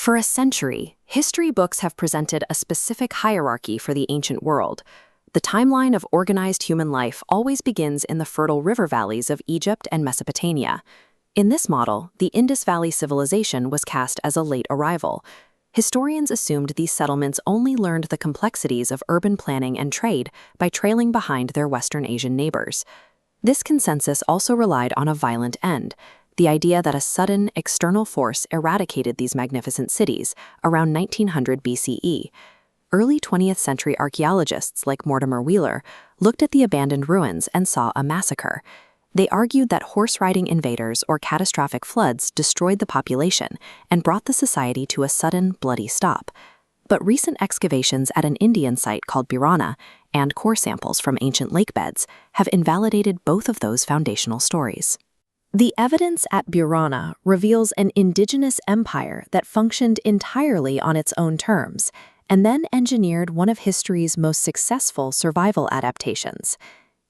For a century, history books have presented a specific hierarchy for the ancient world. The timeline of organized human life always begins in the fertile river valleys of Egypt and Mesopotamia. In this model, the Indus Valley Civilization was cast as a late arrival. Historians assumed these settlements only learned the complexities of urban planning and trade by trailing behind their Western Asian neighbors. This consensus also relied on a violent end, the idea that a sudden, external force eradicated these magnificent cities around 1900 BCE. Early 20th century archaeologists like Mortimer Wheeler looked at the abandoned ruins and saw a massacre. They argued that horse-riding invaders or catastrophic floods destroyed the population and brought the society to a sudden, bloody stop. But recent excavations at an Indian site called Birana and core samples from ancient lake beds have invalidated both of those foundational stories. The evidence at Birana reveals an indigenous empire that functioned entirely on its own terms, and then engineered one of history's most successful survival adaptations.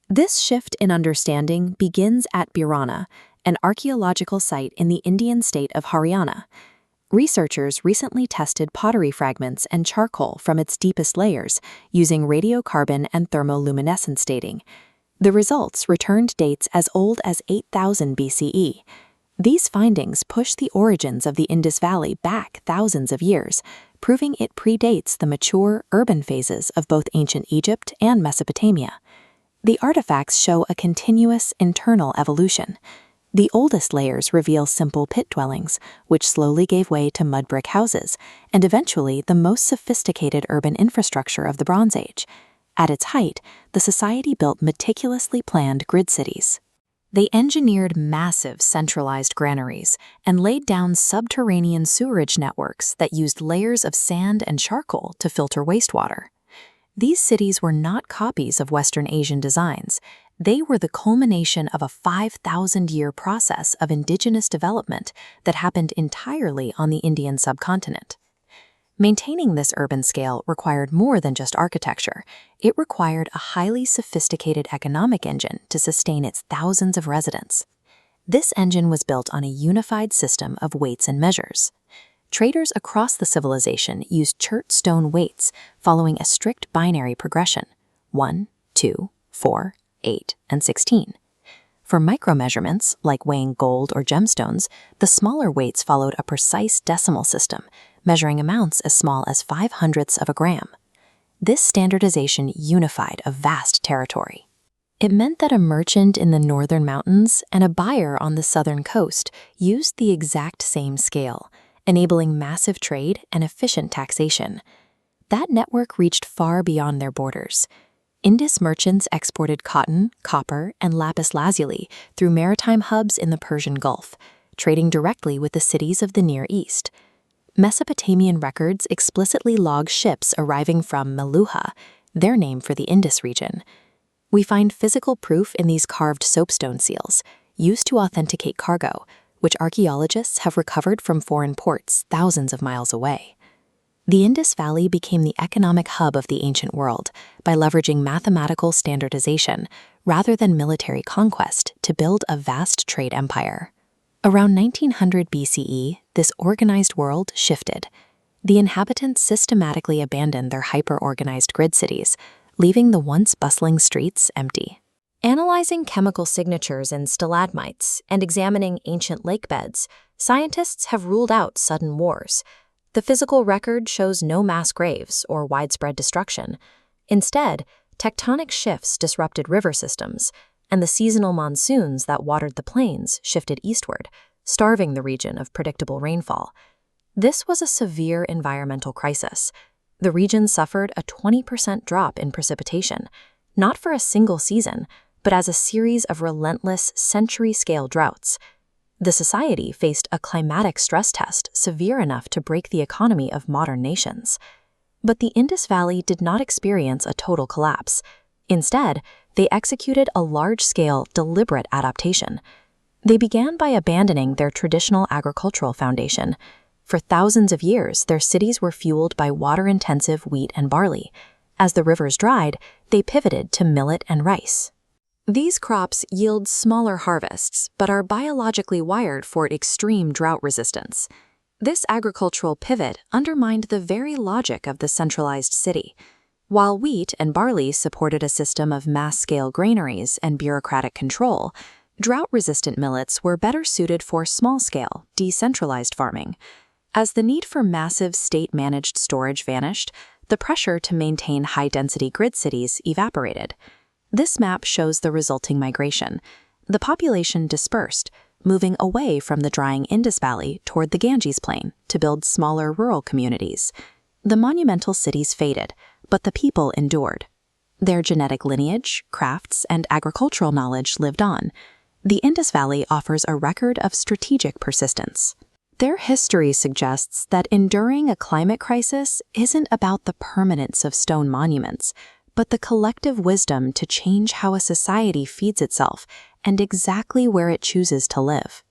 This shift in understanding begins at Birana, an archaeological site in the Indian state of Haryana. Researchers recently tested pottery fragments and charcoal from its deepest layers using radiocarbon and thermoluminescence dating. The results returned dates as old as 8000 BCE. These findings push the origins of the Indus Valley back thousands of years, proving it predates the mature urban phases of both ancient Egypt and Mesopotamia. The artifacts show a continuous internal evolution. The oldest layers reveal simple pit dwellings, which slowly gave way to mud brick houses, and eventually the most sophisticated urban infrastructure of the Bronze Age. At its height, the society built meticulously planned grid cities. They engineered massive centralized granaries and laid down subterranean sewerage networks that used layers of sand and charcoal to filter wastewater. These cities were not copies of Western Asian designs. They were the culmination of a 5,000-year process of indigenous development that happened entirely on the Indian subcontinent. Maintaining this urban scale required more than just architecture. It required a highly sophisticated economic engine to sustain its thousands of residents. This engine was built on a unified system of weights and measures. Traders across the civilization used chert stone weights following a strict binary progression: 1, 2, 4, 8, and 16. For micromeasurements, like weighing gold or gemstones, the smaller weights followed a precise decimal system, measuring amounts as small as 0.05 of a gram. This standardization unified a vast territory. It meant that a merchant in the northern mountains and a buyer on the southern coast used the exact same scale, enabling massive trade and efficient taxation. That network reached far beyond their borders. Indus merchants exported cotton, copper, and lapis lazuli through maritime hubs in the Persian Gulf, trading directly with the cities of the Near East. Mesopotamian records explicitly log ships arriving from Meluha, their name for the Indus region. We find physical proof in these carved soapstone seals, used to authenticate cargo, which archaeologists have recovered from foreign ports thousands of miles away. The Indus Valley became the economic hub of the ancient world by leveraging mathematical standardization rather than military conquest to build a vast trade empire. Around 1900 BCE, this organized world shifted. The inhabitants systematically abandoned their hyper-organized grid cities, leaving the once bustling streets empty. Analyzing chemical signatures in stalagmites and examining ancient lake beds, scientists have ruled out sudden wars. The physical record shows no mass graves or widespread destruction. Instead, tectonic shifts disrupted river systems, and the seasonal monsoons that watered the plains shifted eastward, starving the region of predictable rainfall. This was a severe environmental crisis. The region suffered a 20% drop in precipitation, not for a single season, but as a series of relentless century-scale droughts. The society faced a climatic stress test severe enough to break the economy of modern nations. But the Indus Valley did not experience a total collapse. Instead, they executed a large-scale, deliberate adaptation. They began by abandoning their traditional agricultural foundation. For thousands of years, their cities were fueled by water-intensive wheat and barley. As the rivers dried, they pivoted to millet and rice. These crops yield smaller harvests, but are biologically wired for extreme drought resistance. This agricultural pivot undermined the very logic of the centralized city. While wheat and barley supported a system of mass-scale granaries and bureaucratic control, drought-resistant millets were better suited for small-scale, decentralized farming. As the need for massive state-managed storage vanished, the pressure to maintain high-density grid cities evaporated. This map shows the resulting migration. The population dispersed, moving away from the drying Indus Valley toward the Ganges Plain to build smaller rural communities. The monumental cities faded, but the people endured. Their genetic lineage, crafts, and agricultural knowledge lived on. The Indus Valley offers a record of strategic persistence. Their history suggests that enduring a climate crisis isn't about the permanence of stone monuments, but the collective wisdom to change how a society feeds itself and exactly where it chooses to live.